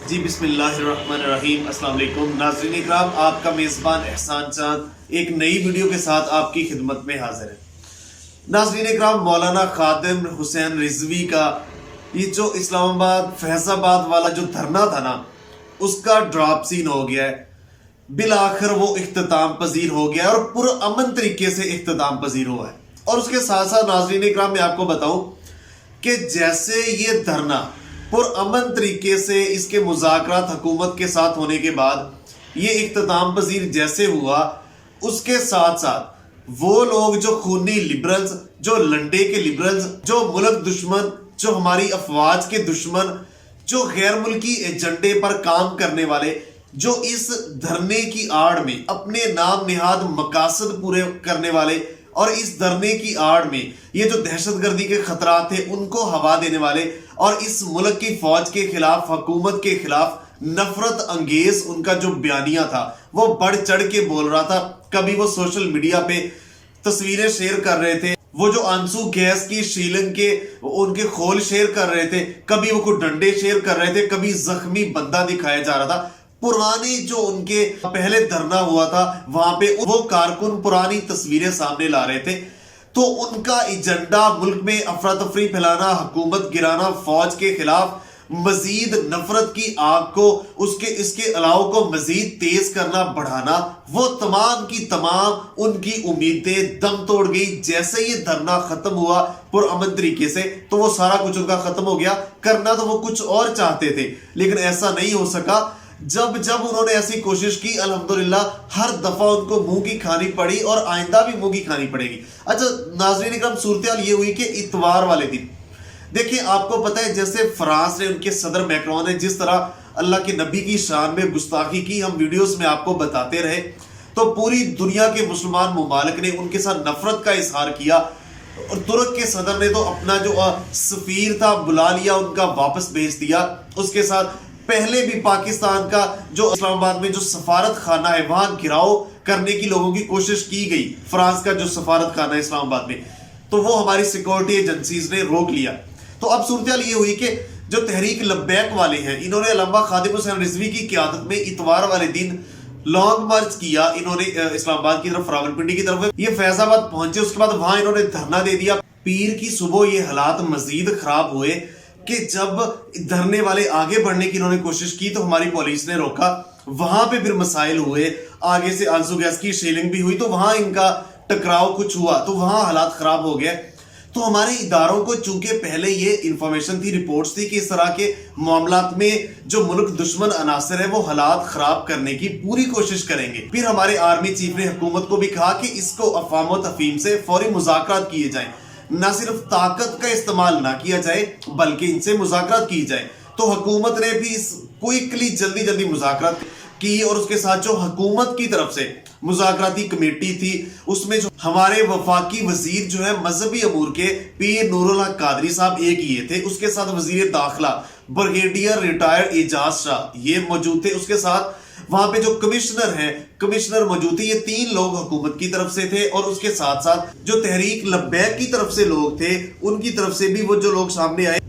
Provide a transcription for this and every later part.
جی بسم اللہ الرحمن الرحیم۔ السلام علیکم ناظرین اکرام، آپ کا میزبان احسان چاند ایک نئی ویڈیو کے ساتھ آپ کی خدمت میں حاضر ہے۔ ناظرین اکرام، مولانا خادم حسین رضوی کا یہ جو اسلام آباد فیض آباد والا جو دھرنا تھا نا، اس کا ڈراپ سین ہو گیا ہے۔ بالآخر وہ اختتام پذیر ہو گیا اور پرامن طریقے سے اختتام پذیر ہوا ہے۔ اور اس کے ساتھ ساتھ ناظرین اکرام، میں آپ کو بتاؤں کہ جیسے یہ دھرنا پرامن طریقے سے اس کے مذاکرات حکومت کے ساتھ ہونے کے بعد یہ اختتام پذیر جیسے ہوا، اس کے ساتھ ساتھ وہ لوگ جو خونی لبرلز، جو لنڈے کے لبرلز، جو ملک دشمن، جو ہماری افواج کے دشمن، جو غیر ملکی ایجنڈے پر کام کرنے والے، جو اس دھرنے کی آڑ میں اپنے نام نہاد مقاصد پورے کرنے والے اور اس دھرنے کی آڑ میں یہ جو دہشت گردی کے خطرات تھے ان کو ہوا دینے والے اور اس ملک کی فوج کے خلاف، حکومت کے خلاف نفرت انگیز ان کا جو بیانیہ تھا وہ بڑھ چڑھ کے بول رہا تھا۔ کبھی وہ سوشل میڈیا پہ تصویریں شیئر کر رہے تھے، وہ جو آنسو گیس کی شیلنگ کے ان کے خول شیئر کر رہے تھے، کبھی وہ کوئی ڈنڈے شیئر کر رہے تھے، کبھی زخمی بندہ دکھایا جا رہا تھا۔ پرانی جو ان کے پہلے دھرنا ہوا تھا وہاں پہ وہ کارکن پرانی تصویریں سامنے لا رہے تھے۔ تو ان کا ایجنڈا ملک میں افراتفری پھیلانا، حکومت گرانا، فوج کے خلاف مزید نفرت کی آگ کو اس کے علاوہ کو مزید تیز کرنا، بڑھانا، وہ تمام کی تمام ان کی امیدیں دم توڑ گئی۔ جیسے یہ دھرنا ختم ہوا پرامن طریقے سے تو وہ سارا کچھ ان کا ختم ہو گیا۔ کرنا تو وہ کچھ اور چاہتے تھے لیکن ایسا نہیں ہو سکا۔ جب انہوں نے ایسی کوشش کی، الحمدللہ ہر دفعہ ان کو منہ کی کھانی پڑی اور آئندہ بھی منہ کی کھانی پڑے گی۔ اچھا ناظرین اکرام، صورتحال یہ ہوئی کہ اتوار والے دن دیکھیں، آپ کو پتہ ہے جیسے فرانس نے، ان کے صدر میکرون نے جس طرح اللہ کے نبی کی شان میں گستاخی کی، ہم ویڈیوز میں آپ کو بتاتے رہے، تو پوری دنیا کے مسلمان ممالک نے ان کے ساتھ نفرت کا اظہار کیا۔ اور ترک کے صدر نے تو اپنا جو سفیر تھا بلا لیا، ان کا واپس بھیج دیا۔ اس کے ساتھ پہلے بھی پاکستان کا جو اسلام آباد میں جو سفارت خانہ ہے وہاں گھراؤ کرنے کی لوگوں کی کوشش کی گئی، فرانس کا جو سفارت خانہ ہے اسلام آباد میں، تو وہ ہماری سیکورٹی ایجنسیز نے روک لیا۔ تو اب صورتحال یہ ہوئی کہ جو تحریک لبیک والے ہیں، انہوں نے علامہ خادم حسین رضوی کی قیادت میں اتوار والے دن لانگ مارچ کیا۔ انہوں نے اسلام آباد کی طرف، راولپنڈی کی طرف یہ فیض آباد پہنچے۔ اس کے بعد وہاں انہوں نے دھرنا دے دیا۔ پیر کی صبح یہ حالات مزید خراب ہوئے کہ جب دھرنے والے آگے بڑھنے کی انہوں نے کوشش کی تو ہماری پولیس نے روکا۔ وہاں پہ پھر مسائل ہوئے، آگے سے آنسو گیس کی شیلنگ بھی ہوئی، تو وہاں ان کا ٹکراؤ کچھ ہوا، تو وہاں حالات خراب ہو گئے۔ تو ہمارے اداروں کو چونکہ پہلے یہ انفارمیشن تھی، رپورٹس تھی کہ اس طرح کے معاملات میں جو ملک دشمن عناصر ہیں وہ حالات خراب کرنے کی پوری کوشش کریں گے۔ پھر ہمارے آرمی چیف نے حکومت کو بھی کہا کہ اس کو افہام و تفہیم سے فوری مذاکرات کیے جائیں، نہ صرف طاقت کا استعمال نہ کیا جائے بلکہ ان سے مذاکرات کی جائے۔ تو حکومت نے بھی کوئکلی جلدی مذاکرات کی، اور اس کے ساتھ جو حکومت کی طرف سے مذاکراتی کمیٹی تھی اس میں جو ہمارے وفاقی وزیر جو ہے مذہبی امور کے پیر نور الحق قادری صاحب ایک یہ تھے، اس کے ساتھ وزیر داخلہ بریگیڈیئر ریٹائرڈ اعجاز شاہ یہ موجود تھے، اس کے ساتھ وہاں پہ جو کمشنر موجود تھے، یہ 3 لوگ حکومت کی طرف سے تھے، اور اس کے ساتھ ساتھ جو تحریک لبیک کی طرف سے لوگ تھے ان کی طرف سے بھی وہ جو لوگ سامنے آئے،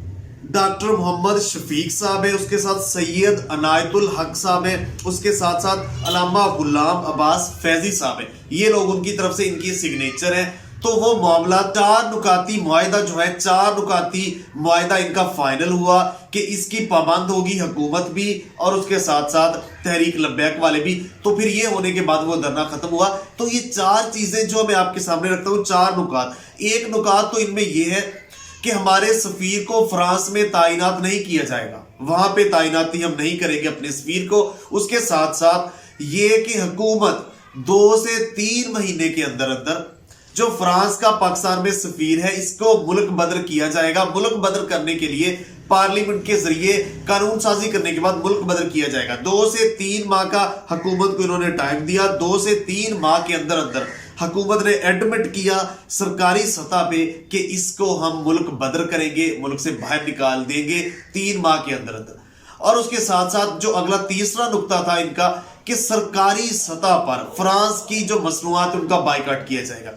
ڈاکٹر محمد شفیق صاحب ہے، اس کے ساتھ سید عنایت الحق صاحب ہے، اس کے ساتھ ساتھ علامہ غلام عباس فیضی صاحب ہے، یہ لوگ ان کی طرف سے ان کی سگنیچر ہیں۔ تو وہ معاملات 4 نکاتی معاہدہ جو ہے، 4 نکاتی معاہدہ ان کا فائنل ہوا کہ اس کی پابند ہوگی حکومت بھی اور اس کے ساتھ ساتھ تحریک لبیک والے بھی۔ تو پھر یہ ہونے کے بعد وہ دھرنا ختم ہوا۔ تو یہ 4 چیزیں جو میں آپ کے سامنے رکھتا ہوں، 4 نکات۔ ایک نکات تو ان میں یہ ہے کہ ہمارے سفیر کو فرانس میں تعینات نہیں کیا جائے گا، وہاں پہ تعیناتی ہم نہیں کریں گے اپنے سفیر کو۔ اس کے ساتھ ساتھ یہ کہ حکومت 2 سے 3 مہینے کے اندر جو فرانس کا پاکستان میں سفیر ہے اس کو ملک بدر کیا جائے گا۔ ملک بدر کرنے کے لیے پارلیمنٹ کے ذریعے قانون سازی کرنے کے بعد ملک بدر کیا جائے گا۔ 2 سے 3 ماہ کا حکومت کو انہوں نے ٹائم دیا۔ 2 سے 3 ماہ کے اندر حکومت نے ایڈمٹ کیا سرکاری سطح پہ کہ اس کو ہم ملک بدر کریں گے، ملک سے باہر نکال دیں گے 3 ماہ کے اندر۔ اور اس کے ساتھ ساتھ جو اگلا تیسرا نقطہ تھا ان کا کہ سرکاری سطح پر فرانس کی جو مصنوعات ان کا بائیکاٹ کیا جائے گا۔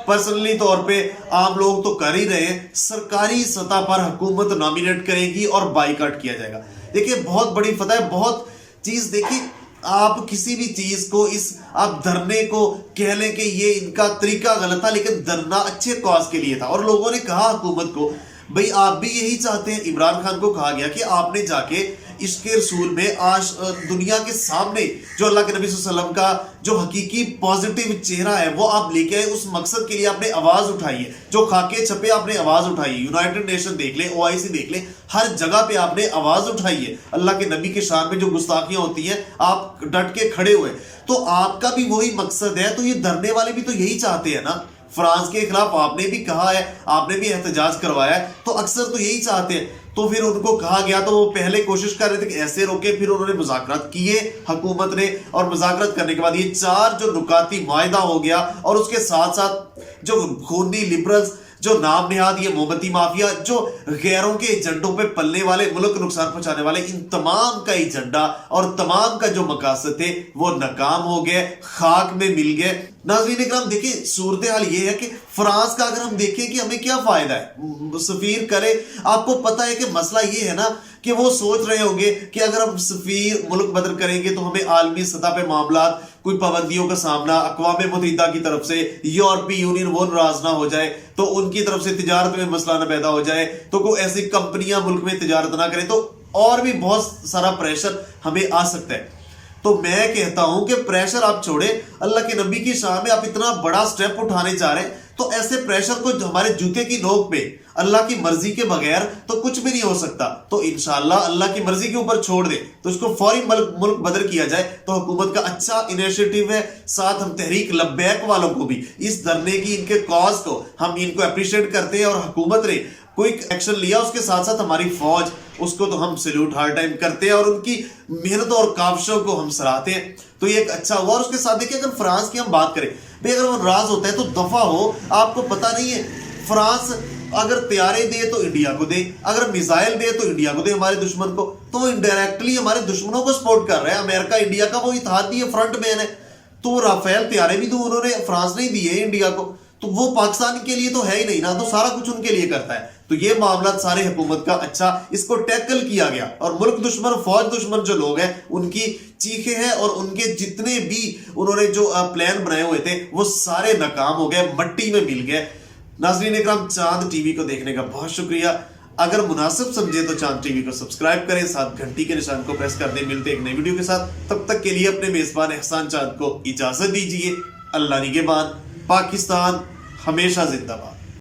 پرسنلی طور پہ عام لوگ تو کر ہی رہے ہیں، سرکاری سطح پر حکومت نامینیٹ کرے گی اور بائیکاٹ کیا جائے گا۔ دیکھیے بہت بڑی فتح ہے، بہت چیز دیکھیے. آپ کسی بھی چیز کو آپ دھرنے کو کہہ لیں کہ یہ ان کا طریقہ غلط تھا، لیکن دھرنا اچھے کاز کے لیے تھا. اور لوگوں نے کہا حکومت کو بھئی آپ بھی یہی چاہتے ہیں. عمران خان کو کہا گیا کہ آپ نے جا کے عشق رسول میں آج دنیا کے سامنے جو اللہ کے نبی صلی اللہ علیہ وسلم کا جو حقیقی پازیٹیو چہرہ ہے وہ آپ لے کے آئے. اس مقصد کے لیے آپ نے آواز اٹھائی ہے، جو خاکے چھپے آپ نے آواز اٹھائی ہے. یونائٹڈ نیشن دیکھ لیں، OIC دیکھ لیں، ہر جگہ پہ آپ نے آواز اٹھائی ہے. اللہ کے نبی کے شان میں جو گستاخیاں ہوتی ہیں آپ ڈٹ کے کھڑے ہوئے. تو آپ کا بھی وہی مقصد ہے. تو یہ دھرنے والے بھی تو یہی چاہتے ہیں نا. فرانس کے خلاف آپ نے بھی کہا ہے، آپ نے بھی احتجاج کروایا ہے، تو اکثر تو یہی چاہتے ہیں. تو پھر ان کو کہا گیا تو وہ پہلے کوشش کر رہے تھے کہ ایسے روکے، پھر انہوں نے مذاکرات کیے حکومت نے، اور مذاکرات کرنے کے بعد یہ 4 جو نکاتی معاہدہ ہو گیا. اور اس کے ساتھ ساتھ جو خونی لبرلز، جو نام نہاد یہ مومبتی مافیا، جو غیروں کے ایجنڈوں پہ پلنے والے، ملک کو نقصان پہنچانے والے، ان تمام کا ایجنڈا اور تمام کا جو مقاصد تھے وہ ناکام ہو گئے، خاک میں مل گئے. ناظرین اکرام دیکھیں صورتحال یہ ہے کہ فرانس کا اگر ہم دیکھیں کہ ہمیں کیا فائدہ ہے سفیر کرے. آپ کو پتا ہے کہ مسئلہ یہ ہے نا کہ وہ سوچ رہے ہوں گے کہ اگر ہم سفیر ملک بدر کریں گے تو ہمیں عالمی سطح پہ معاملات کوئی پابندیوں کا سامنا اقوام متحدہ کی طرف سے، یورپی یونین وہ ناراض نہ ہو جائے، تو ان کی طرف سے تجارت میں مسئلہ نہ پیدا ہو جائے، تو کوئی ایسی کمپنیاں ملک میں تجارت نہ کریں، تو اور بھی بہت سارا پریشر ہمیں آ سکتا ہے. تو میں کہتا ہوں کہ پریشر آپ چھوڑے، اللہ کے نبی کی شان میں آپ اتنا بڑا سٹیپ اٹھانے چاہ رہے ہیں، تو ایسے پریشر کو ہمارے جوتے کی نوک پہ اللہ کی مرضی کے بغیر تو کچھ بھی نہیں ہو سکتا. تو انشاءاللہ اللہ کی مرضی کے اوپر چھوڑ دے تو اس کو فوری ملک بدر کیا جائے. تو حکومت کا اچھا انیشیٹو ہے. ساتھ ہم تحریک لبیک والوں کو بھی اس دھرنے کی، ان کے کاز کو ہم ان کو اپریشیٹ کرتے ہیں، اور حکومت نے کوئی ایکشن لیا اس کے ساتھ ساتھ ہماری فوج، اس کو تو ہم سیلوٹ ہر ٹائم کرتے ہیں، اور ان کی محنت اور کاوشوں کو ہم سراہتے ہیں. تو یہ ایک اچھا ہوا. اور اس کے ساتھ دیکھیں اگر فرانس کی ہم بات کریں، بھئی اگر وہ ناراض ہوتا ہے تو دفع ہو. آپ کو پتہ نہیں ہے فرانس اگر طیارے دے تو انڈیا کو دے، اگر میزائل دے تو انڈیا کو دے ہمارے دشمن کو، تو وہ انڈائریکٹلی ہمارے دشمنوں کو سپورٹ کر رہا ہے. امریکہ انڈیا کا وہ اتحادی ہے، فرنٹ مین ہے. تو رافیل طیارے بھی تو انہوں نے فرانس نے دیے انڈیا کو، تو وہ پاکستان کے لیے تو ہے ہی نہیں نا، تو سارا کچھ ان کے لیے کرتا ہے. تو یہ معاملات سارے حکومت کا اچھا اس کو ٹیکل کیا گیا. اور ملک دشمن، فوج دشمن جو لوگ ہیں ان کی چیخیں ہیں، اور ان کے جتنے بھی انہوں نے جو پلان بنائے ہوئے تھے وہ سارے ناکام ہو گئے، مٹی میں مل گئے. ناظرین اکرام چاند ٹی وی کو دیکھنے کا بہت شکریہ. اگر مناسب سمجھے تو چاند ٹی وی کو سبسکرائب کریں، ساتھ گھنٹی کے نشان کو پریس کر دیں. ملتے ایک نئی ویڈیو کے ساتھ، تب تک کے لیے اپنے میزبان احسان چاند کو اجازت دیجیے. اللہ نگہبان. پاکستان ہمیشہ زندہ باد.